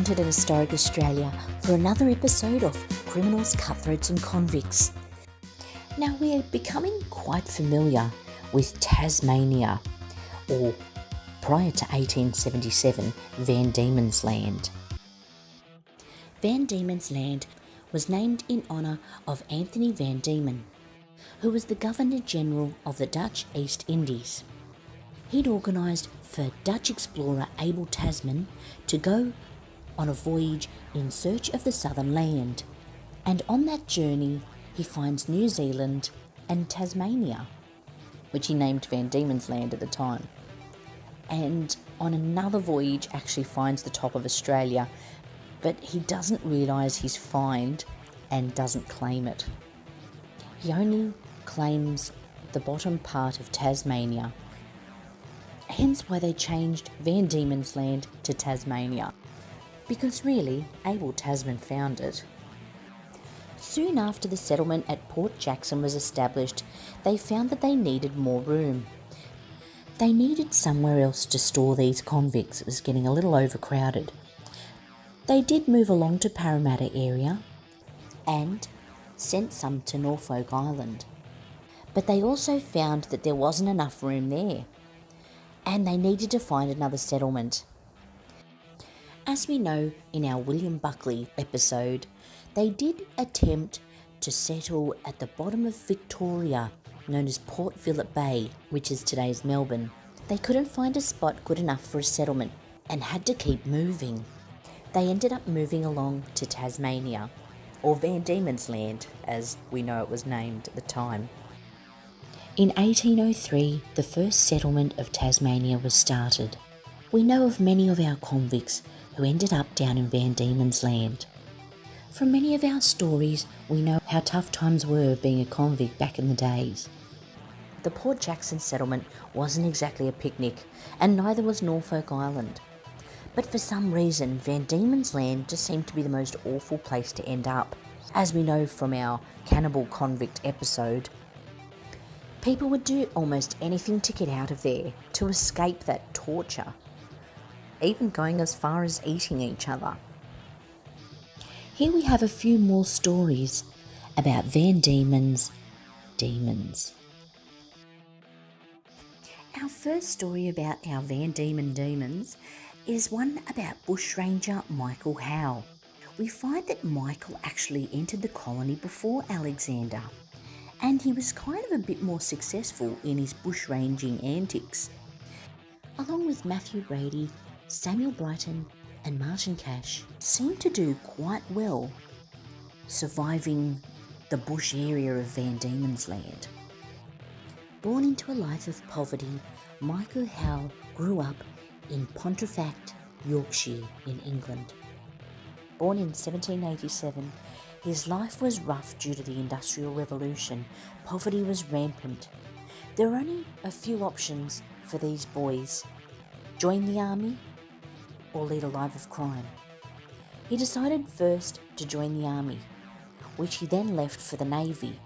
Haunted and Historic Australia for another episode of Criminals, Cutthroats and Convicts. Now we're becoming quite familiar with Tasmania, or prior to 1877, Van Diemen's Land. Van Diemen's Land was named in honour of Anthony Van Diemen, who was the Governor-General of the Dutch East Indies. He'd organised for Dutch explorer Abel Tasman to go on a voyage in search of the southern land, and on that journey he finds New Zealand and Tasmania, which he named Van Diemen's Land at the time, and on another voyage actually finds the top of Australia, but he doesn't realise he's fined and doesn't claim it. He only claims the bottom part of Tasmania, hence why they changed Van Diemen's Land to Tasmania, because really Abel Tasman found it. Soon after the settlement at Port Jackson was established, they found that they needed more room. They needed somewhere else to store these convicts. It was getting a little overcrowded. They did move along to Parramatta area and sent some to Norfolk Island. But they also found that there wasn't enough room there, and they needed to find another settlement. As we know in our William Buckley episode, they did attempt to settle at the bottom of Victoria, known as Port Phillip Bay, which is today's Melbourne. They couldn't find a spot good enough for a settlement and had to keep moving. They ended up moving along to Tasmania, or Van Diemen's Land, as we know it was named at the time. In 1803, the first settlement of Tasmania was started. We know of many of our convicts who ended up down in Van Diemen's Land. From many of our stories, we know how tough times were being a convict back in the days. The Port Jackson settlement wasn't exactly a picnic, and neither was Norfolk Island. But for some reason, Van Diemen's Land just seemed to be the most awful place to end up. As we know from our cannibal convict episode, people would do almost anything to get out of there, to escape that torture, even going as far as eating each other. Here we have a few more stories about Van Diemen's demons. Our first story about our Van Diemen demons is one about Bushranger Michael Howe. We find that Michael actually entered the colony before Alexander, and he was kind of a bit more successful in his bushranging antics. Along with Matthew Brady, Samuel Brighton and Martin Cash seemed to do quite well surviving the bush area of Van Diemen's Land. Born into a life of poverty, Michael Howe grew up in Pontefract, Yorkshire in England. Born in 1787, his life was rough due to the Industrial Revolution. Poverty was rampant. There were only a few options for these boys: join the army or lead a life of crime. He decided first to join the army, which he then left for the navy,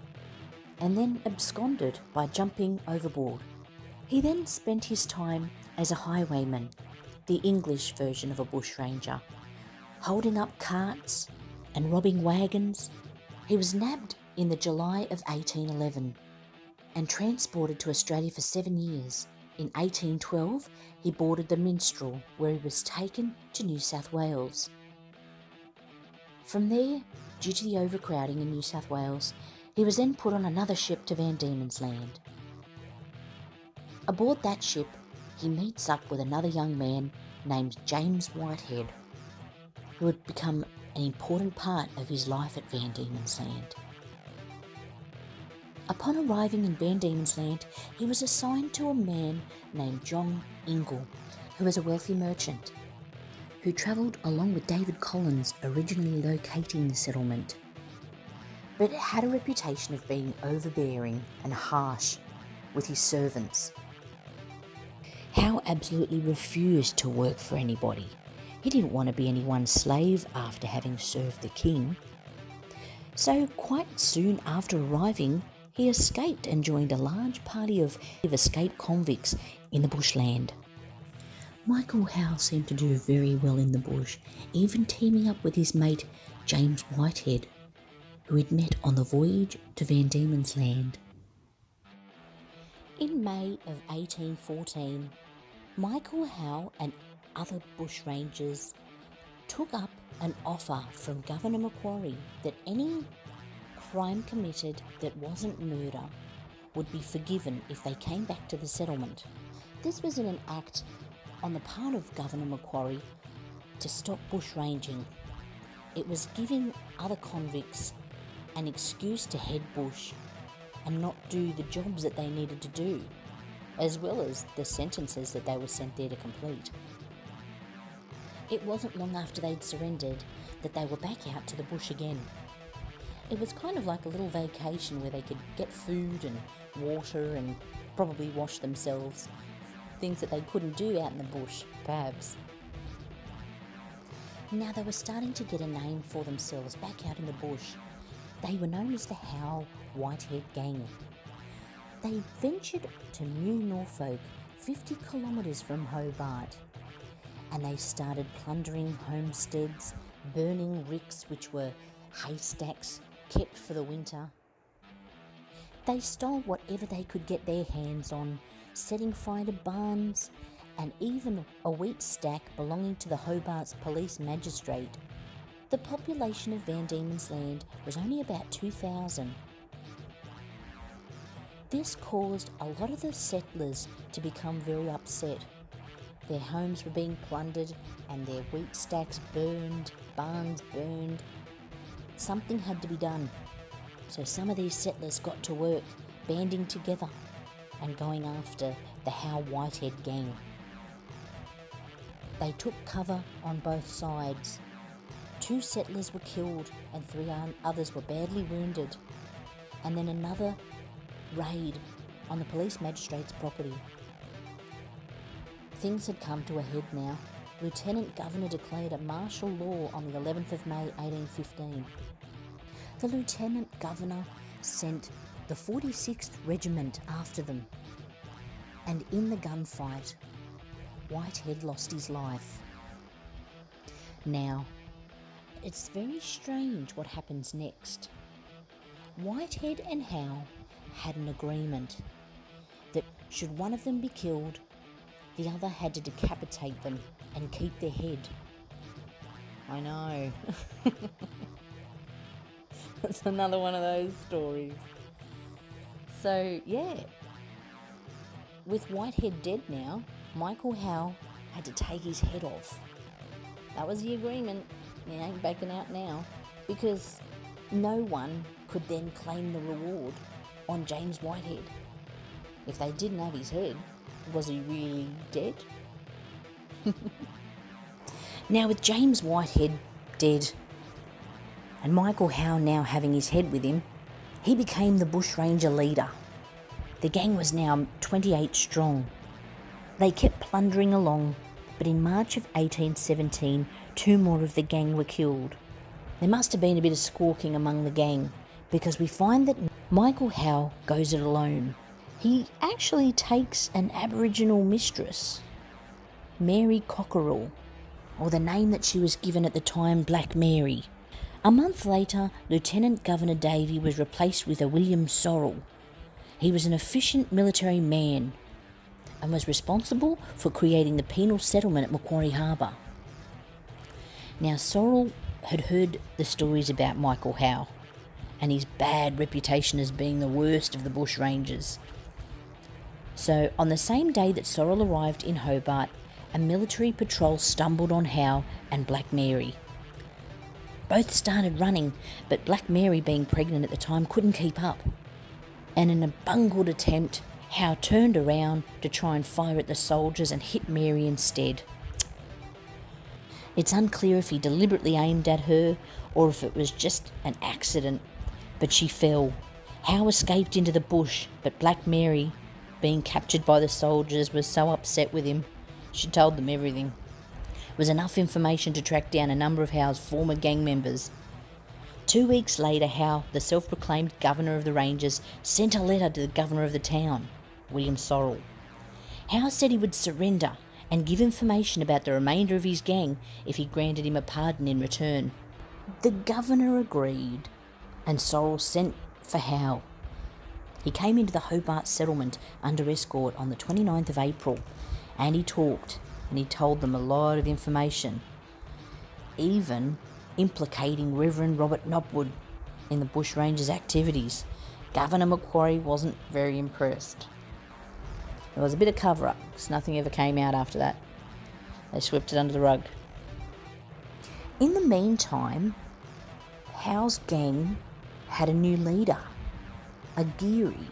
and then absconded by jumping overboard. He then spent his time as a highwayman, the English version of a bushranger, holding up carts and robbing wagons. He was nabbed in the July of 1811 and transported to Australia for 7 years. In 1812, he boarded the Minstrel, where he was taken to New South Wales. From there, due to the overcrowding in New South Wales, he was then put on another ship to Van Diemen's Land. Aboard that ship, he meets up with another young man named James Whitehead, who would become an important part of his life at Van Diemen's Land. Upon arriving in Van Diemen's Land, he was assigned to a man named John Ingle, who was a wealthy merchant, who travelled along with David Collins, originally locating the settlement, but had a reputation of being overbearing and harsh with his servants. Howe absolutely refused to work for anybody. He didn't want to be anyone's slave after having served the king. So quite soon after arriving, he escaped and joined a large party of escaped convicts in the bushland. Michael Howe seemed to do very well in the bush, even teaming up with his mate James Whitehead, who he'd met on the voyage to Van Diemen's Land. In May of 1814, Michael Howe and other Bushrangers took up an offer from Governor Macquarie that any crime committed that wasn't murder would be forgiven if they came back to the settlement. This was in an act on the part of Governor Macquarie to stop bushranging. It was giving other convicts an excuse to head bush and not do the jobs that they needed to do, as well as the sentences that they were sent there to complete. It wasn't long after they'd surrendered that they were back out to the bush again. It was kind of like a little vacation where they could get food and water and probably wash themselves, things that they couldn't do out in the bush, perhaps. Now they were starting to get a name for themselves back out in the bush. They were known as the Howe Whitehead Gang. They ventured to New Norfolk, 50 kilometres from Hobart, and they started plundering homesteads, burning ricks, which were haystacks kept for the winter. They stole whatever they could get their hands on, setting fire to barns and even a wheat stack belonging to the Hobart's police magistrate. The population of Van Diemen's Land was only about 2,000. This caused a lot of the settlers to become very upset. Their homes were being plundered and their wheat stacks burned, barns burned. Something had to be done. So some of these settlers got to work, banding together and going after the Howe Whitehead Gang. They took cover on both sides. 2 settlers were killed and 3 others were badly wounded. And then another raid on the police magistrate's property. Things had come to a head now. Lieutenant Governor declared a martial law on the 11th of May 1815. The Lieutenant Governor sent the 46th Regiment after them, and in the gunfight, Whitehead lost his life. Now, it's very strange what happens next. Whitehead and Howe had an agreement that should one of them be killed, the other had to decapitate them and keep their head. I know. That's another one of those stories. So, yeah. With Whitehead dead now, Michael Howe had to take his head off. That was the agreement. He ain't backing out now. Because no one could then claim the reward on James Whitehead. If they didn't have his head, was he really dead? Now with James Whitehead dead and Michael Howe now having his head with him, he became the Bushranger leader. The gang was now 28 strong. They kept plundering along, but in March of 1817, 2 more of the gang were killed. There must have been a bit of squawking among the gang, because we find that Michael Howe goes it alone. He actually takes an Aboriginal mistress, Mary Cockerell, or the name that she was given at the time, Black Mary. A month later, Lieutenant Governor Davey was replaced with a William Sorrell. He was an efficient military man and was responsible for creating the penal settlement at Macquarie Harbour. Now, Sorrell had heard the stories about Michael Howe and his bad reputation as being the worst of the Bushrangers. So, on the same day that Sorrell arrived in Hobart, a military patrol stumbled on Howe and Black Mary. Both started running, but Black Mary, being pregnant at the time, couldn't keep up. And in a bungled attempt, Howe turned around to try and fire at the soldiers and hit Mary instead. It's unclear if he deliberately aimed at her or if it was just an accident, but she fell. Howe escaped into the bush, but Black Mary, being captured by the soldiers, was so upset with him, she told them everything. It was enough information to track down a number of Howe's former gang members. 2 weeks later, Howe, the self-proclaimed governor of the Rangers, sent a letter to the governor of the town, William Sorrell. Howe said he would surrender and give information about the remainder of his gang if he granted him a pardon in return. The governor agreed, and Sorrell sent for Howe. He came into the Hobart settlement under escort on the 29th of April, and he talked, and he told them a lot of information, even implicating Reverend Robert Knopwood in the Bushrangers' activities. Governor Macquarie wasn't very impressed. There was a bit of cover-up, because nothing ever came out after that. They swept it under the rug. In the meantime, Howe's gang had a new leader, a Geary,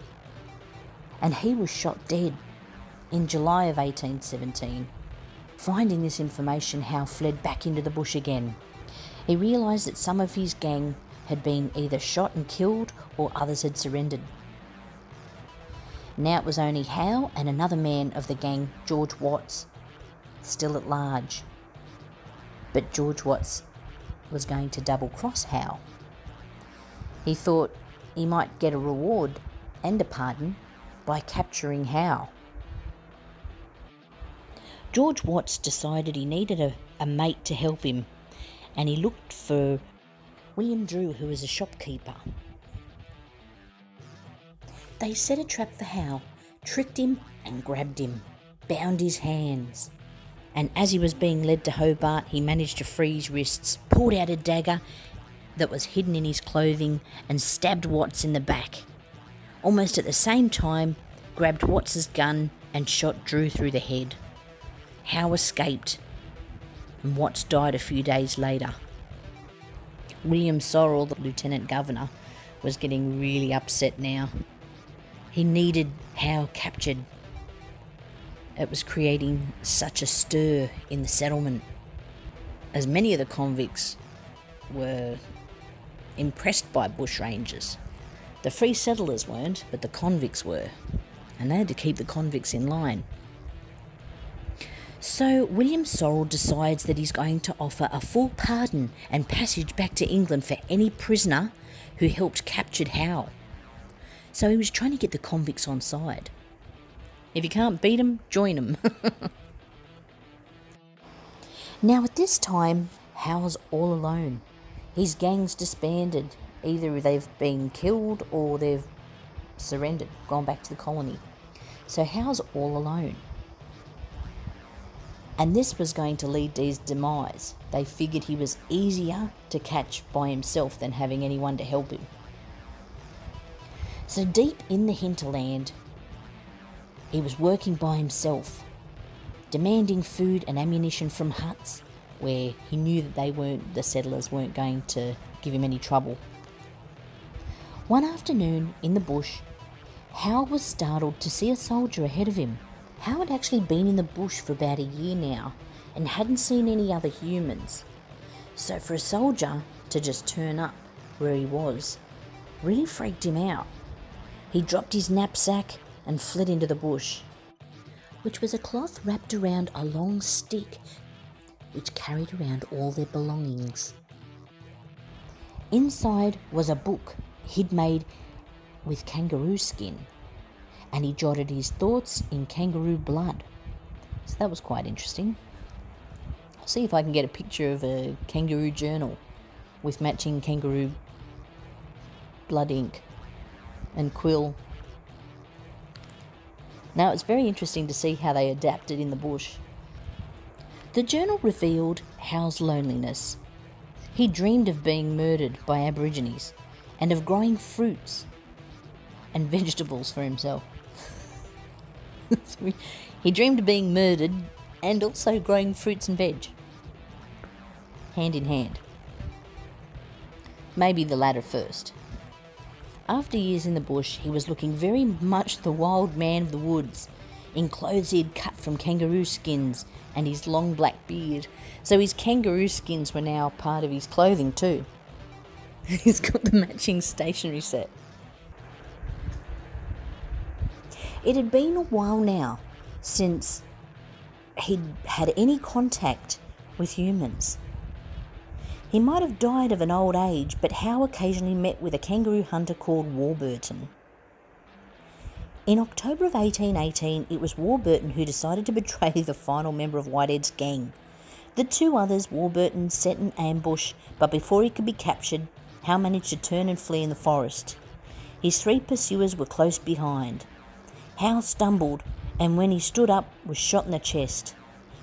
and he was shot dead in July of 1817. Finding this information, Howe fled back into the bush again. He realised that some of his gang had been either shot and killed or others had surrendered. Now it was only Howe and another man of the gang, George Watts, still at large. But George Watts was going to double-cross Howe. He thought he might get a reward and a pardon by capturing Howe. George Watts decided he needed a mate to help him, and he looked for William Drew, who was a shopkeeper. They set a trap for Howe, tricked him and grabbed him, bound his hands. And as he was being led to Hobart, he managed to free his wrists, pulled out a dagger that was hidden in his clothing and stabbed Watts in the back. Almost at the same time, grabbed Watts's gun and shot Drew through the head. Howe escaped, and Watts died a few days later. William Sorrell, the Lieutenant Governor, was getting really upset now. He needed Howe captured. It was creating such a stir in the settlement, as many of the convicts were impressed by Bushrangers. The free settlers weren't, but the convicts were, and they had to keep the convicts in line. So William Sorrell decides that he's going to offer a full pardon and passage back to England for any prisoner who helped capture Howe. So he was trying to get the convicts on side. If you can't beat them, join them. Now at this time, Howe's all alone. His gang's disbanded. Either they've been killed or they've surrendered, gone back to the colony. So Howe's all alone. And this was going to lead to his demise. They figured he was easier to catch by himself than having anyone to help him. So deep in the hinterland, he was working by himself, demanding food and ammunition from huts where he knew that the settlers weren't going to give him any trouble. One afternoon in the bush, Howe was startled to see a soldier ahead of him. Howe had actually been in the bush for about a year now and hadn't seen any other humans. So for a soldier to just turn up where he was really freaked him out. He dropped his knapsack and fled into the bush, which was a cloth wrapped around a long stick which carried around all their belongings. Inside was a book he'd made with kangaroo skin, and he jotted his thoughts in kangaroo blood. So that was quite interesting. I'll see if I can get a picture of a kangaroo journal with matching kangaroo blood ink and quill. Now it's very interesting to see how they adapted in the bush. The journal revealed Howe's loneliness. He dreamed of being murdered by Aborigines and of growing fruits and vegetables for himself. He dreamed of being murdered and also growing fruits and veg, hand in hand. Maybe the latter first. After years in the bush, he was looking very much the wild man of the woods, in clothes he had cut from kangaroo skins and his long black beard. So his kangaroo skins were now part of his clothing too. He's got the matching stationery set. It had been a while now since he'd had any contact with humans. He might have died of an old age, but Howe occasionally met with a kangaroo hunter called Warburton. In October of 1818, it was Warburton who decided to betray the final member of Whitehead's gang. The two others, Warburton set an ambush, but before he could be captured, Howe managed to turn and flee in the forest. His three pursuers were close behind. Howe stumbled, and when he stood up, was shot in the chest.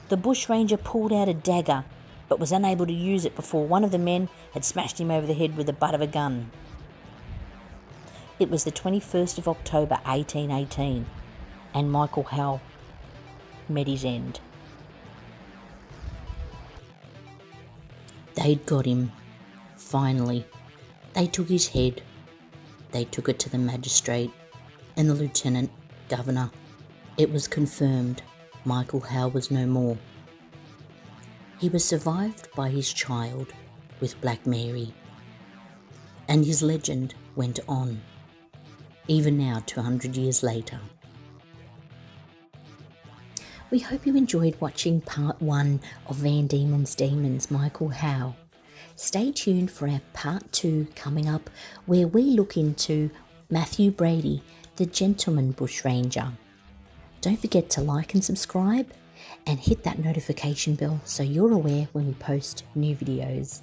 The bushranger pulled out a dagger, but was unable to use it before one of the men had smashed him over the head with the butt of a gun. It was the 21st of October 1818, and Michael Howe met his end. They'd got him. Finally, they took his head. They took it to the magistrate and the lieutenant governor. It was confirmed Michael Howe was no more. He was survived by his child with Black Mary, and his legend went on, even now 200 years later. We hope you enjoyed watching part 1 of Van Diemen's Demons, Michael Howe. Stay tuned for our part 2 coming up, where we look into Matthew Brady, the gentleman bushranger. Don't forget to like and subscribe and hit that notification bell so you're aware when we post new videos.